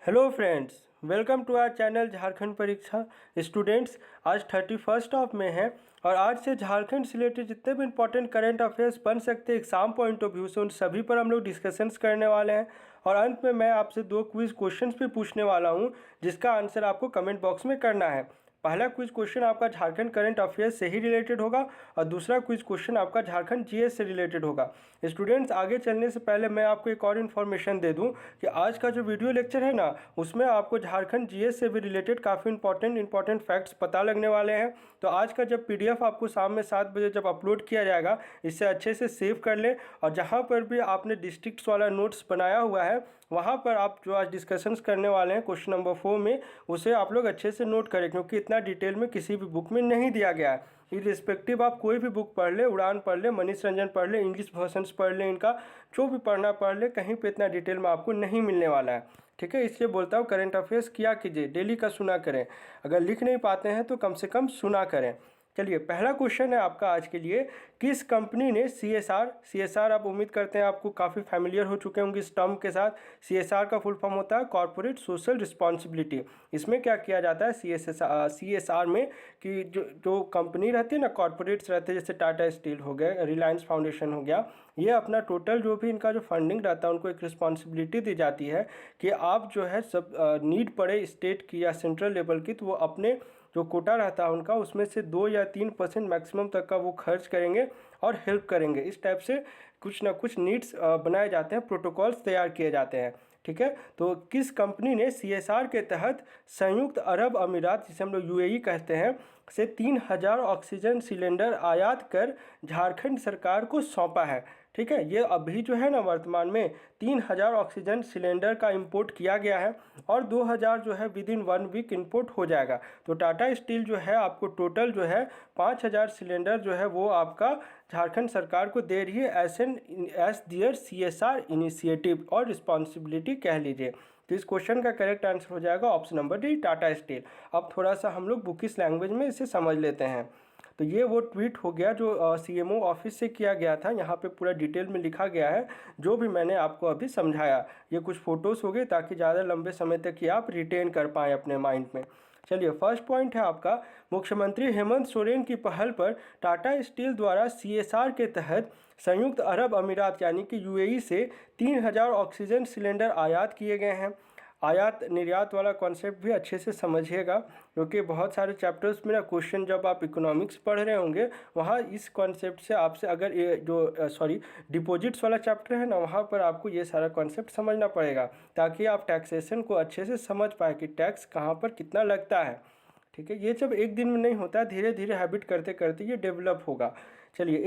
Hello friends, welcome to our channel Jharkhand Pariksha students. आज 31 of May है और आज से झारखंड से रिलेटेड जितने भी इंपॉर्टेंट करंट अफेयर्स बन सकते हैं एग्जाम पॉइंट ऑफ व्यू से, उन सभी पर हम लोग डिस्कशंस करने वाले हैं। और अंत में मैं आपसे 2 क्विज क्वेश्चंस भी पूछने वाला हूं, जिसका आंसर आपको कमेंट बॉक्स में करना है। पहला क्विज क्वेश्चन आपका झारखंड करंट अफेयर्स से ही रिलेटेड होगा और दूसरा क्विज क्वेश्चन आपका झारखंड जीएस से रिलेटेड होगा। स्टूडेंट्स, आगे चलने से पहले मैं आपको एक और इन्फॉर्मेशन दे दूं कि आज का जो वीडियो लेक्चर है ना, उसमें आपको झारखंड जीएस से भी रिलेटेड काफ़ी इंपॉर्टेंट फैक्ट्स पता लगने वाले हैं। तो आज का जब पीडीएफ आपको शाम में 7 बजे जब अपलोड किया जाएगा, इसे अच्छे से सेव कर लें और जहाँ पर भी आपने डिस्ट्रिक्ट्स वाला नोट्स बनाया हुआ है, वहाँ पर आप जो आज डिस्कशंस करने वाले हैं क्वेश्चन नंबर 4 में, उसे आप लोग अच्छे से नोट करें, क्योंकि इतना डिटेल में किसी भी बुक में नहीं दिया गया है। इरिस्पेक्टिव आप कोई भी बुक पढ़ ले, उड़ान पढ़ ले, मनीष रंजन पढ़ ले, इंग्लिश वर्जन्स पढ़ ले, इनका जो भी पढ़ना पढ़ ले, कहीं पे इतना डिटेल में आपको नहीं मिलने वाला है। ठीक है, इसलिए बोलता हूँ करंट अफेयर्स किया कीजिए, डेली का सुना करें। अगर लिख नहीं पाते हैं तो कम से कम सुना करें। चलिए, पहला क्वेश्चन है आपका आज के लिए, किस कंपनी ने सीएसआर आप उम्मीद करते हैं आपको काफ़ी फैमिलियर हो चुके होंगे इस टर्म के साथ। सीएसआर का फुल फॉर्म होता है कॉर्पोरेट सोशल रिस्पॉन्सिबिलिटी। इसमें क्या किया जाता है सीएसआर में कि जो कंपनी रहती है ना, कॉर्पोरेट्स रहते हैं, जैसे टाटा स्टील हो गया, रिलायंस फाउंडेशन हो गया, ये अपना टोटल जो भी इनका जो फंडिंग रहता है, उनको एक रिस्पॉन्सिबिलिटी दी जाती है कि आप जो है सब नीड पड़े स्टेट की या सेंट्रल लेवल की, तो वो अपने जो कोटा रहता है उनका, उसमें से 2 या 3% मैक्सिमम तक का वो खर्च करेंगे और हेल्प करेंगे। इस टाइप से कुछ ना कुछ नीड्स बनाए जाते हैं, प्रोटोकॉल्स तैयार किए जाते हैं। ठीक है, तो किस कंपनी ने सीएसआर के तहत संयुक्त अरब अमीरात, जिसे हम लोग यूएई कहते हैं, से 3000 ऑक्सीजन सिलेंडर आयात कर झारखंड सरकार को सौंपा है। ठीक है, ये अभी जो है ना वर्तमान में 3000 ऑक्सीजन सिलेंडर का इंपोर्ट किया गया है और 2000 जो है विद इन 1 वीक इंपोर्ट हो जाएगा। तो टाटा स्टील जो है आपको टोटल जो है 5000 सिलेंडर जो है वो आपका झारखंड सरकार को दे रही है एज दियर सीएसआर इनिशिएटिव और रिस्पॉन्सिबिलिटी कह लीजिए। तो इस क्वेश्चन का करेक्ट आंसर हो जाएगा option number D, Tata steel. अब थोड़ा सा हम लोग बुकिश लैंग्वेज में इसे समझ लेते हैं। तो ये वो ट्वीट हो गया जो सीएमओ ऑफिस से किया गया था। यहाँ पे पूरा डिटेल में लिखा गया है जो भी मैंने आपको अभी समझाया। ये कुछ फ़ोटोज़ हो गए ताकि ज़्यादा लंबे समय तक ये आप रिटेन कर पाएँ अपने माइंड में। चलिए, फर्स्ट पॉइंट है आपका, मुख्यमंत्री हेमंत सोरेन की पहल पर टाटा स्टील द्वारा सीएसआर के तहत संयुक्त अरब अमीरात यानी कि यूएई से 3000 ऑक्सीजन सिलेंडर आयात किए गए हैं। आयात निर्यात वाला कॉन्सेप्ट भी अच्छे से समझिएगा, क्योंकि बहुत सारे चैप्टर्स में ना क्वेश्चन जब आप इकोनॉमिक्स पढ़ रहे होंगे, वहाँ इस कॉन्सेप्ट से आपसे अगर ये जो डिपॉजिट्स वाला चैप्टर है ना, वहाँ पर आपको ये सारा कॉन्सेप्ट समझना पड़ेगा, ताकि आप टैक्सेशन को अच्छे से समझ पाए कि टैक्स कहाँ पर कितना लगता है। ठीक है, ये सब एक दिन में नहीं होता, धीरे धीरे हैबिट करते करते ये डेवलप होगा। चलिए,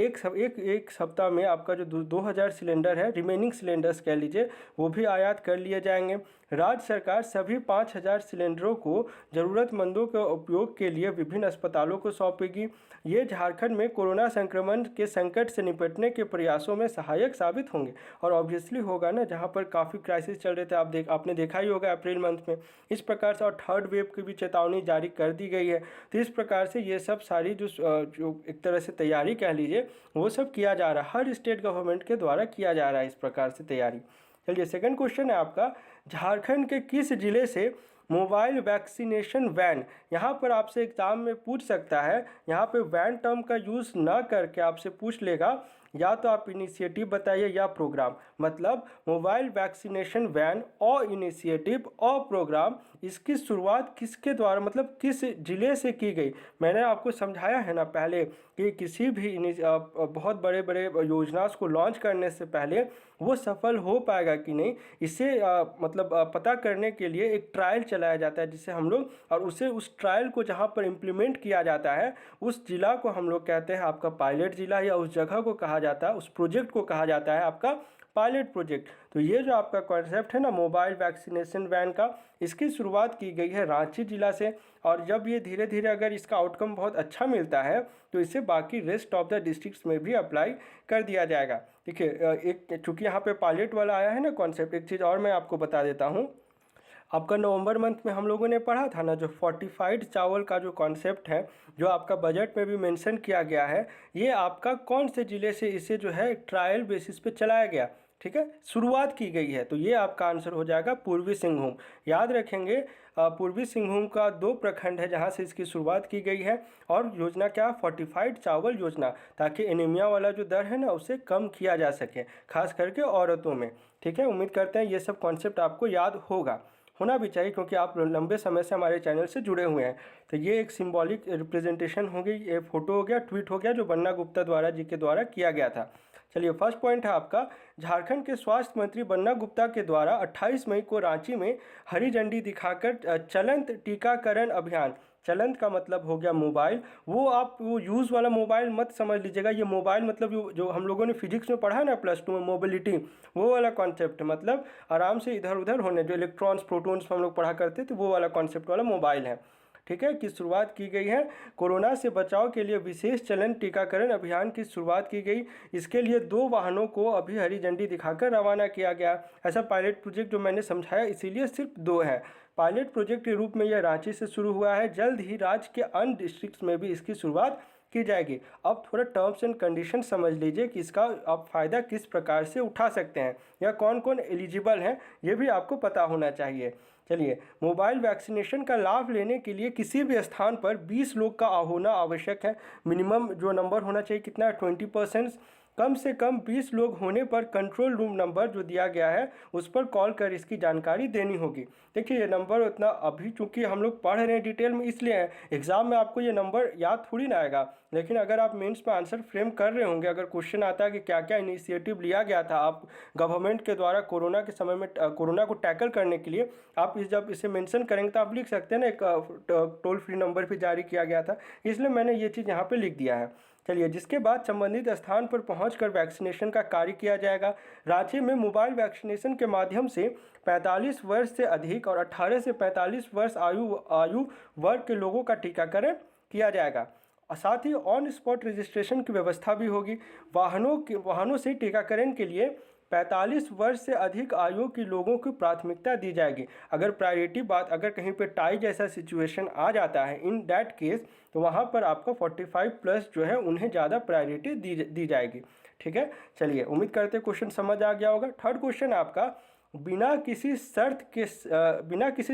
एक सप्ताह में आपका जो 2000 सिलेंडर है, रिमेनिंग सिलेंडर्स कह लीजिए, वो भी आयात कर लिए जाएंगे। राज्य सरकार सभी 5000 सिलेंडरों को ज़रूरतमंदों के उपयोग के लिए विभिन्न अस्पतालों को सौंपेगी। ये झारखंड में कोरोना संक्रमण के संकट से निपटने के प्रयासों में सहायक साबित होंगे। और ऑब्वियसली होगा ना, जहाँ पर काफ़ी क्राइसिस चल रहे थे, आपने देखा ही होगा अप्रैल मंथ में इस प्रकार से, और थर्ड वेव की भी चेतावनी जारी कर दी गई है। तो इस प्रकार से ये सब सारी जो एक तरह से तैयारी कह लीजिए, वो सब किया जा रहा है, हर स्टेट गवर्नमेंट के द्वारा किया जा रहा है इस प्रकार से तैयारी। चलिए, सेकंड क्वेश्चन है आपका, झारखंड के किस जिले से मोबाइल वैक्सीनेशन वैन, यहाँ पर आपसे एग्जाम में पूछ सकता है। यहाँ पे वैन टर्म का यूज़ ना करके आपसे पूछ लेगा, या तो आप इनिशिएटिव बताइए या प्रोग्राम। मतलब मोबाइल वैक्सीनेशन वैन और इनिशिएटिव और प्रोग्राम, इसकी शुरुआत किसके द्वारा, मतलब किस जिले से की गई। मैंने आपको समझाया है ना पहले कि किसी भी बहुत बड़े बड़े योजना को लॉन्च करने से पहले वो सफल हो पाएगा कि नहीं, इसे पता करने के लिए एक ट्रायल चलाया जाता है, जिसे हम लोग, और उस ट्रायल को जहाँ पर इम्प्लीमेंट किया जाता है, उस जिला को हम लोग कहते हैं आपका पायलट जिला, या उस जगह को कहा जाता है, उस प्रोजेक्ट को कहा जाता है आपका पायलट प्रोजेक्ट। तो ये जो आपका कॉन्सेप्ट है ना मोबाइल वैक्सीनेशन वैन का, इसकी शुरुआत की गई है रांची जिला से। और जब ये धीरे धीरे अगर इसका आउटकम बहुत अच्छा मिलता है, तो इसे बाकी रेस्ट ऑफ द डिस्ट्रिक्ट्स में भी अप्लाई कर दिया जाएगा। देखिए, एक चूँकि यहाँ पे पायलट वाला आया है ना कॉन्सेप्ट, एक चीज़ और मैं आपको बता देता हूँ। आपका नवंबर मंथ में हम लोगों ने पढ़ा था ना, जो फोर्टिफाइड चावल का जो कॉन्सेप्ट है, जो आपका बजट में भी मेंशन किया गया है, ये आपका कौन से ज़िले से इसे जो है ट्रायल बेसिस पे चलाया गया। ठीक है, शुरुआत की गई है, तो ये आपका आंसर हो जाएगा पूर्वी सिंहभूम। याद रखेंगे पूर्वी सिंहभूम का 2 प्रखंड है जहाँ से इसकी शुरुआत की गई है, और योजना क्या, फोर्टिफाइड चावल योजना, ताकि एनीमिया वाला जो दर है ना उसे कम किया जा सके, खास करके औरतों में। ठीक है, उम्मीद करते हैं ये सब कॉन्सेप्ट आपको याद होना भी चाहिए, क्योंकि आप लंबे समय से हमारे चैनल से जुड़े हुए हैं। तो ये एक सिंबॉलिक रिप्रेजेंटेशन हो गई, ये फोटो हो गया, ट्वीट हो गया, जो बन्ना गुप्ता द्वारा जी के द्वारा किया गया था। चलिए, फर्स्ट पॉइंट है आपका, झारखंड के स्वास्थ्य मंत्री बन्ना गुप्ता के द्वारा 28 मई को रांची में हरी झंडी दिखाकर चलंत टीकाकरण अभियान, चलंत का मतलब हो गया मोबाइल, वो आप वो यूज़ वाला मोबाइल मत समझ लीजिएगा, ये मोबाइल मतलब जो हम लोगों ने फिजिक्स में पढ़ा ना +2 में, मोबिलिटी, वो वाला कॉन्सेप्ट, मतलब आराम से इधर उधर होने, जो इलेक्ट्रॉन्स प्रोटॉन्स हम लोग पढ़ा करते थे, वो वाला कॉन्सेप्ट वाला मोबाइल है। ठीक है, की शुरुआत की गई है। कोरोना से बचाव के लिए विशेष चलन टीकाकरण अभियान की शुरुआत की गई। इसके लिए 2 वाहनों को अभी हरी झंडी दिखाकर रवाना किया गया। ऐसा पायलट प्रोजेक्ट जो मैंने समझाया, इसीलिए सिर्फ 2 है। पायलट प्रोजेक्ट के रूप में यह रांची से शुरू हुआ है, जल्द ही राज्य के अन्य डिस्ट्रिक्ट्स में भी इसकी शुरुआत की जाएगी। अब थोड़ा टर्म्स एंड कंडीशन समझ लीजिए कि इसका आप फ़ायदा किस प्रकार से उठा सकते हैं, या कौन कौन एलिजिबल हैं, ये भी आपको पता होना चाहिए। चलिए, मोबाइल वैक्सीनेशन का लाभ लेने के लिए किसी भी स्थान पर 20 लोग का होना आवश्यक है। मिनिमम जो नंबर होना चाहिए कितना, 20%। कम से कम 20 लोग होने पर कंट्रोल रूम नंबर जो दिया गया है उस पर कॉल कर इसकी जानकारी देनी होगी। देखिए, ये नंबर उतना अभी चूंकि हम लोग पढ़ रहे हैं डिटेल में, इसलिए है, एग्जाम में आपको ये नंबर याद थोड़ी ना आएगा, लेकिन अगर आप मेंस में आंसर फ्रेम कर रहे होंगे, अगर क्वेश्चन आता है कि क्या क्या इनिशिएटिव लिया गया था आप गवर्नमेंट के द्वारा कोरोना के समय में, कोरोना को टैकल करने के लिए, आप जब इसे मेंशन करेंगे तो आप लिख सकते हैं ना, एक टोल फ्री नंबर भी जारी किया गया था, इसलिए मैंने ये चीज़ यहाँ पे लिख दिया है। चलिए, जिसके बाद संबंधित स्थान पर पहुंचकर वैक्सीनेशन का कार्य किया जाएगा। रांची में मोबाइल वैक्सीनेशन के माध्यम से 45 वर्ष से अधिक और 18 से 45 वर्ष आयु वर्ग के लोगों का टीकाकरण किया जाएगा, और साथ ही ऑन स्पॉट रजिस्ट्रेशन की व्यवस्था भी होगी। वाहनों से टीकाकरण के लिए 45 वर्ष से अधिक आयु के लोगों को प्राथमिकता दी जाएगी। अगर प्रायोरिटी बात, अगर कहीं पे टाई जैसा सिचुएशन आ जाता है, इन दैट केस, तो वहाँ पर आपको 45+ जो है उन्हें ज़्यादा प्रायोरिटी दी जाएगी। ठीक है, चलिए, उम्मीद करते हैं क्वेश्चन समझ आ गया होगा। थर्ड क्वेश्चन आपका, बिना किसी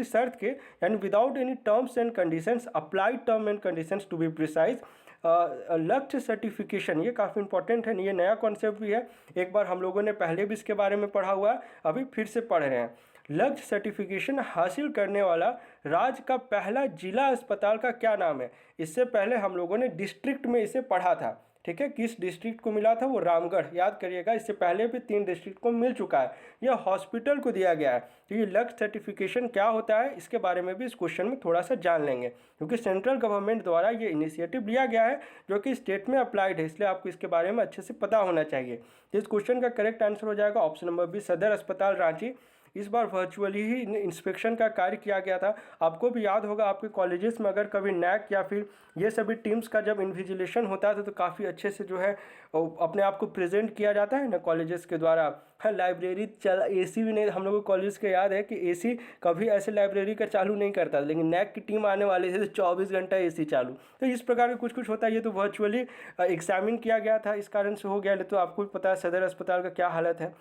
शर्त के यानी without any terms and conditions, applied term and conditions to be precise, Lakshya certification, ये काफ़ी इंपॉर्टेंट है, ये नया कॉन्सेप्ट भी है, एक बार हम लोगों ने पहले भी इसके बारे में पढ़ा हुआ है, अभी फिर से पढ़ रहे हैं। लक्ष्य सर्टिफिकेशन हासिल करने वाला राज्य का पहला जिला अस्पताल का क्या नाम है? इससे पहले हम लोगों ने डिस्ट्रिक्ट में इसे पढ़ा था। ठीक है, किस डिस्ट्रिक्ट को मिला था, वो रामगढ़, याद करिएगा, इससे पहले भी 3 डिस्ट्रिक्ट को मिल चुका है, यह हॉस्पिटल को दिया गया है। तो ये लक्ष्य सर्टिफिकेशन क्या होता है, इसके बारे में भी इस क्वेश्चन में थोड़ा सा जान लेंगे, क्योंकि सेंट्रल गवर्नमेंट द्वारा ये इनिशिएटिव लिया गया है जो कि स्टेट में अप्लाइड है, इसलिए आपको इसके बारे में अच्छे से पता होना चाहिए। तो इस क्वेश्चन का करेक्ट आंसर हो जाएगा ऑप्शन नंबर बी, सदर अस्पताल रांची। इस बार वर्चुअली ही इंस्पेक्शन का कार्य किया गया था। आपको भी याद होगा, आपके कॉलेजेस में अगर कभी नैक या फिर ये सभी टीम्स का जब इन्विजिलेशन होता था तो काफ़ी अच्छे से जो है अपने आप को प्रेजेंट किया जाता है ना कॉलेजेस के द्वारा। हाँ, लाइब्रेरी एसी भी नहीं, हम लोगों को कॉलेज के याद है कि एसी कभी ऐसे लाइब्रेरी का चालू नहीं करता, लेकिन नैक की टीम आने वाली थी तो 24 घंटा एसी चालू। तो इस प्रकार के कुछ होता है। ये तो वर्चुअली एग्जामिन किया गया था, इस कारण से हो गया, नहीं तो आपको भी पता है सदर अस्पताल का क्या हालत है।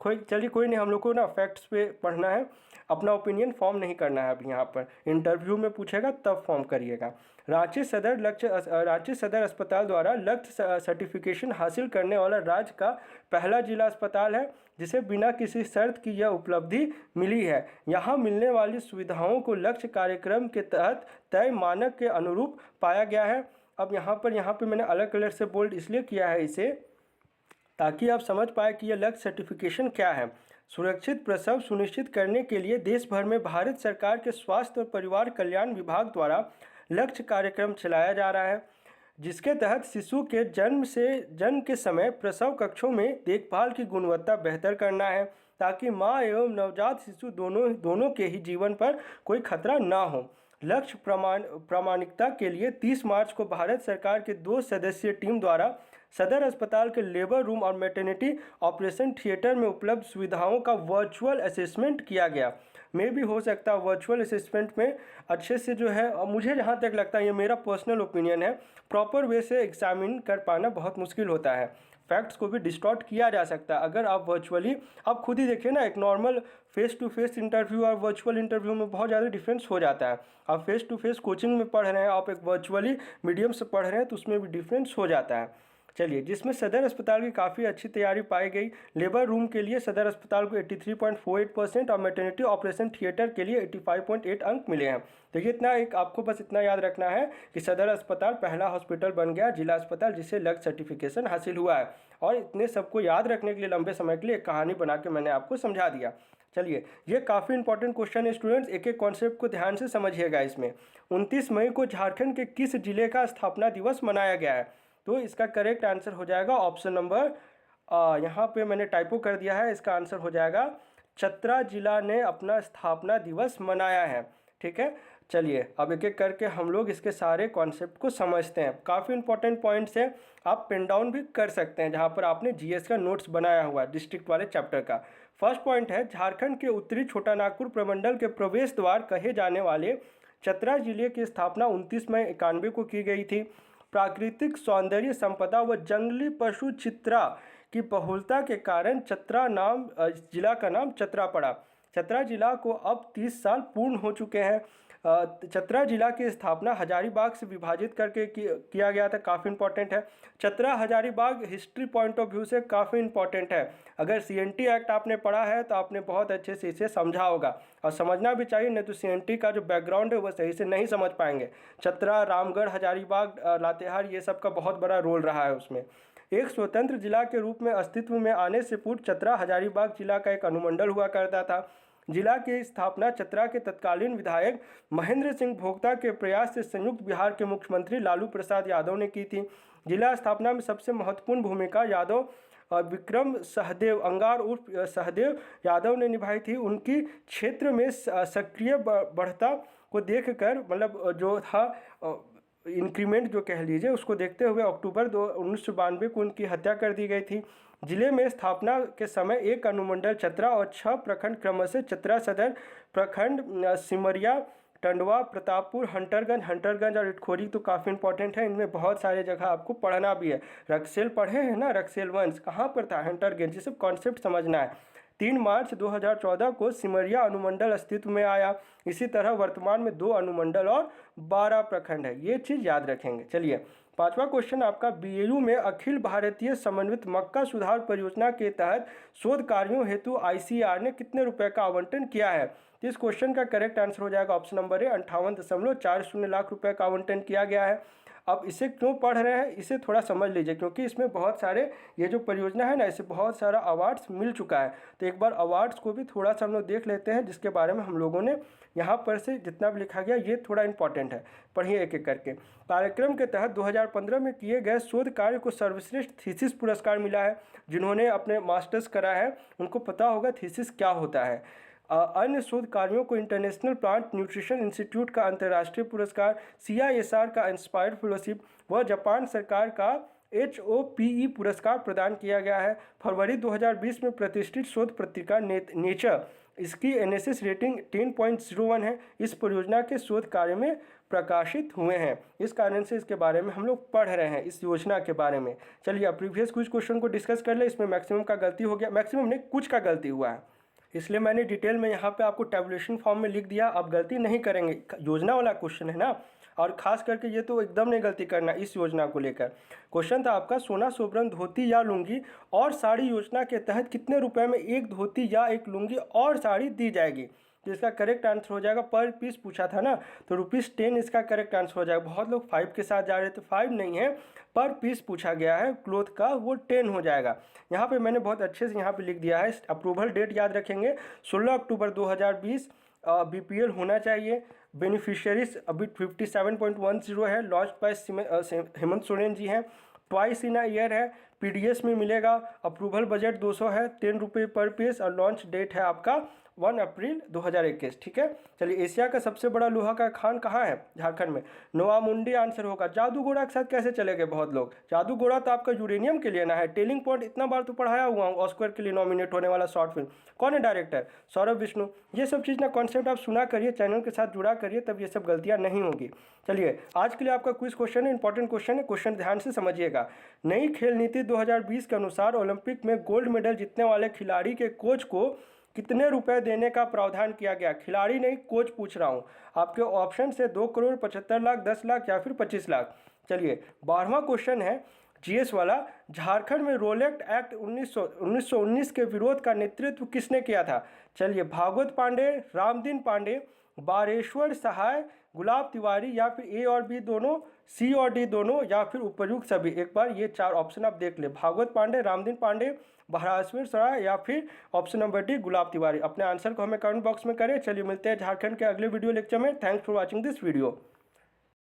चलिए, कोई नहीं, हम लोग को ना फैक्ट्स पे पढ़ना है, अपना ओपिनियन फॉर्म नहीं करना है। अभी यहाँ पर इंटरव्यू में पूछेगा तब फॉर्म करिएगा। रांची सदर अस्पताल द्वारा लक्ष्य सर्टिफिकेशन हासिल करने वाला राज्य का पहला जिला अस्पताल है जिसे बिना किसी शर्त की यह उपलब्धि मिली है। यहाँ मिलने वाली सुविधाओं को लक्ष्य कार्यक्रम के तहत तय मानक के अनुरूप पाया गया है। अब यहाँ पर मैंने अलग कलर से बोल्ड इसलिए किया है इसे, ताकि आप समझ पाए कि यह लक्ष्य सर्टिफिकेशन क्या है। सुरक्षित प्रसव सुनिश्चित करने के लिए देश भर में भारत सरकार के स्वास्थ्य और परिवार कल्याण विभाग द्वारा लक्ष्य कार्यक्रम चलाया जा रहा है, जिसके तहत शिशु के जन्म के समय प्रसव कक्षों में देखभाल की गुणवत्ता बेहतर करना है, ताकि माँ एवं नवजात शिशु दोनों के ही जीवन पर कोई खतरा ना हो। लक्ष्य प्रामाणिकता के लिए 30 मार्च को भारत सरकार के 2 सदस्यीय टीम द्वारा सदर अस्पताल के लेबर रूम और मैटरनिटी ऑपरेशन थिएटर में उपलब्ध सुविधाओं का वर्चुअल असेसमेंट किया गया। में भी हो सकता है वर्चुअल असेसमेंट में अच्छे से जो है, और मुझे जहाँ तक लगता है, ये मेरा पर्सनल ओपिनियन है, प्रॉपर वे से एग्जामिन कर पाना बहुत मुश्किल होता है। फैक्ट्स को भी डिस्टॉर्ट किया जा सकता है। अगर आप वर्चुअली, आप खुद ही देखिए ना, एक normal face to face interview और वर्चुअल इंटरव्यू में बहुत ज़्यादा डिफरेंस हो जाता है। आप फेस टू फेस कोचिंग में पढ़ रहे हैं, आप एक वर्चुअली मीडियम से पढ़ रहे हैं, तो उसमें भी डिफरेंस हो जाता है। चलिए, जिसमें सदर अस्पताल की काफ़ी अच्छी तैयारी पाई गई। लेबर रूम के लिए सदर अस्पताल को 83.48% और मैटरनिटी ऑपरेशन थिएटर के लिए 85.8 अंक मिले हैं। तो ये इतना, एक आपको बस इतना याद रखना है कि सदर अस्पताल पहला हॉस्पिटल बन गया जिला अस्पताल जिसे लग सर्टिफिकेशन हासिल हुआ है। और इतने सबको याद रखने के लिए लंबे समय के लिए एक कहानी बना के मैंने आपको समझा दिया। चलिए, ये काफ़ी इंपॉर्टेंट क्वेश्चन है स्टूडेंट्स, एक एक कॉन्सेप्ट को ध्यान से समझिएगा। इसमें 29 मई को झारखंड के किस जिले का स्थापना दिवस मनाया गया है? तो इसका करेक्ट आंसर हो जाएगा ऑप्शन नंबर, यहाँ पे मैंने टाइपो कर दिया है, इसका आंसर हो जाएगा चतरा जिला ने अपना स्थापना दिवस मनाया है। ठीक है, चलिए अब एक एक करके हम लोग इसके सारे कॉन्सेप्ट को समझते हैं। काफ़ी इंपॉर्टेंट पॉइंट्स हैं, आप पिन डाउन भी कर सकते हैं जहाँ पर आपने जीएस का नोट्स बनाया हुआ है डिस्ट्रिक्ट वाले चैप्टर का। फर्स्ट पॉइंट है, झारखंड के उत्तरी छोटा नागपुर प्रमंडल के प्रवेश द्वार कहे जाने वाले चतरा जिले की स्थापना 29 मई 91 को की गई थी। प्राकृतिक सौंदर्य संपदा व जंगली पशु चित्रा की बहुलता के कारण चतरा नाम, जिला का नाम चतरा पड़ा। चतरा जिला को अब 30 साल पूर्ण हो चुके हैं। चतरा जिला की स्थापना हजारीबाग से विभाजित करके किया गया था। काफ़ी इंपॉर्टेंट है। Chatra Hazaribagh history point of view से काफ़ी इंपॉर्टेंट है। अगर सीएनटी एक्ट आपने पढ़ा है तो आपने बहुत अच्छे से इसे समझा होगा, और समझना भी चाहिए, नहीं तो सीएनटी का जो बैकग्राउंड है वो सही से नहीं समझ पाएंगे। चतरा, रामगढ़, हजारीबाग, लातेहार, ये सब का बहुत बड़ा रोल रहा है उसमें। एक स्वतंत्र जिला के रूप में अस्तित्व में आने से पूर्व चतरा हजारीबाग जिला का एक अनुमंडल हुआ करता था। जिला की स्थापना चतरा के तत्कालीन विधायक महेंद्र सिंह भोक्ता के प्रयास से संयुक्त बिहार के मुख्यमंत्री लालू प्रसाद यादव ने की थी। जिला स्थापना में सबसे महत्वपूर्ण भूमिका यादव विक्रम सहदेव अंगार उर्फ सहदेव यादव ने निभाई थी। उनकी क्षेत्र में सक्रिय बढ़ता को देखकर, मतलब जो था इंक्रीमेंट जो कह लीजिए, उसको देखते हुए अक्टूबर 1992 को उनकी हत्या कर दी गई थी। जिले में स्थापना के समय एक अनुमंडल चतरा और 6 प्रखंड क्रमशः चतरा सदर प्रखंड, सिमरिया, टंडवा, प्रतापपुर, हंटरगंज और इटखोरी तो काफ़ी इंपॉर्टेंट है। इनमें बहुत सारे जगह आपको पढ़ना भी है। रक्सेल पढ़े हैं ना, रक्सेल वंश कहाँ पर था, हंटरगंज, ये सब कॉन्सेप्ट समझना है। 3 मार्च 2014 को सिमरिया अनुमंडल अस्तित्व में आया। इसी तरह वर्तमान में 2 अनुमंडल और 12 प्रखंड है, ये चीज़ याद रखेंगे। चलिए, 5वां क्वेश्चन आपका, बीएयू में अखिल भारतीय समन्वित मक्का सुधार परियोजना के तहत शोध कार्यों हेतु आईसीआर ने कितने रुपए का आवंटन किया है? तो इस क्वेश्चन का करेक्ट आंसर हो जाएगा ऑप्शन नंबर ए, 58.40 लाख रुपए का आवंटन किया गया है। अब इसे क्यों पढ़ रहे हैं, इसे थोड़ा समझ लीजिए, क्योंकि इसमें बहुत सारे, ये जो परियोजना है ना, इसे बहुत सारा अवार्ड्स मिल चुका है। तो एक बार अवार्ड्स को भी थोड़ा सा हम लोग देख लेते हैं, जिसके बारे में हम लोगों ने यहाँ पर से जितना भी लिखा गया ये थोड़ा इंपॉर्टेंट है, पढ़िए एक एक करके। कार्यक्रम के तहत 2015 में किए गए शोध कार्य को सर्वश्रेष्ठ थीसिस पुरस्कार मिला है। जिन्होंने अपने मास्टर्स करा है उनको पता होगा थीसिस क्या होता है। अन्य शोध कार्यों को इंटरनेशनल प्लांट न्यूट्रिशन इंस्टीट्यूट का अंतर्राष्ट्रीय पुरस्कार, CISR का इंस्पायर्ड फेलोशिप व जापान सरकार का HOPE पुरस्कार प्रदान किया गया है। फरवरी 2020 में प्रतिष्ठित शोध पत्रिका नेचर, इसकी NSS रेटिंग 10.01 है। इस परियोजना के शोध कार्य में प्रकाशित हुए हैं, इस कारण से इसके बारे में हम लोग पढ़ रहे हैं, इस योजना के बारे में। चलिए, अब प्रीवियस कुछ क्वेश्चन को डिस्कस कर ले। इसमें मैक्सिमम का गलती हो गया, मैक्सिमम नहीं, कुछ का गलती हुआ है, इसलिए मैंने डिटेल में यहाँ पे आपको टैबुलेशन फॉर्म में लिख दिया। आप गलती नहीं करेंगे, योजना वाला क्वेश्चन है ना, और खास करके ये तो एकदम नहीं गलती करना। इस योजना को लेकर क्वेश्चन था आपका, सोना सोबरन धोती या लुंगी और साड़ी योजना के तहत कितने रुपए में एक धोती या एक लुंगी और साड़ी दी जाएगी? तो इसका करेक्ट आंसर हो जाएगा, पर पीस पूछा था ना, तो ₹10 इसका करेक्ट आंसर हो जाएगा। बहुत लोग 5 के साथ जा रहे थे, 5 नहीं है, पर पीस पूछा गया है क्लोथ का, वो 10 हो जाएगा। यहाँ पे मैंने बहुत अच्छे से यहाँ पे लिख दिया है। अप्रूवल डेट याद रखेंगे, 16 अक्टूबर 2020 BPL होना चाहिए। बेनिफिशियरीज अभी 57.10 है, लॉन्च बाय हेमंत सोरेन जी हैं। ट्वाइस इन अ ईयर है, PDS में मिलेगा। अप्रूवल बजट 200 है, ₹10 पर पीस, और लॉन्च डेट है आपका 1 अप्रैल 2021। ठीक है, चलिए एशिया का सबसे बड़ा लोहा का खान कहाँ है? झारखंड में। नोवामुंडी आंसर होगा। जादू घोड़ा के साथ कैसे चले गए बहुत लोग? जादू घोड़ा तो आपका यूरेनियम के लिए ना है। टेलिंग पॉइंट इतना बार तो पढ़ाया हुआ हूँ, ऑस्कर के लिए नॉमिनेट होने वाला शॉर्ट फिल्म। कौन है डायरेक्टर? सौरभ विष्णु। ये सब चीज़ ना कॉन्सेप्ट आप सुना करिए, चैनल के साथ जुड़ा करिए, तब ये सब गलतियाँ नहीं होगी। चलिए आज के लिए आपका क्विज क्वेश्चन है, इंपॉर्टेंट क्वेश्चन है, क्वेश्चन ध्यान से समझिएगा। नई खेल नीति 2020 के अनुसार ओलंपिक में गोल्ड मेडल जीतने वाले खिलाड़ी के कोच को कितने रुपए देने का प्रावधान किया गया? खिलाड़ी नहीं, कोच पूछ रहा हूँ। आपके ऑप्शन से 2 करोड़ 75 लाख, 10 लाख या फिर 25 लाख। चलिए 12वां क्वेश्चन है जीएस वाला। झारखंड में रोलेक्ट एक्ट 1919 के विरोध का नेतृत्व किसने किया था? चलिए भागवत पांडे, रामदीन पांडे, बारेश्वर सहाय, गुलाब तिवारी या फिर ए और बी दोनों, सी और डी दोनों या फिर उपयुक्त सभी। एक बार ये 4 ऑप्शन आप देख ले, भागवत पांडे, रामदीन पांडे, बारेश्वर सहाय या फिर ऑप्शन नंबर डी गुलाब तिवारी। अपने आंसर को हमें कमेंट बॉक्स में करें। चलिए मिलते हैं झारखंड के अगले वीडियो लेक्चर में। Thanks for watching this video.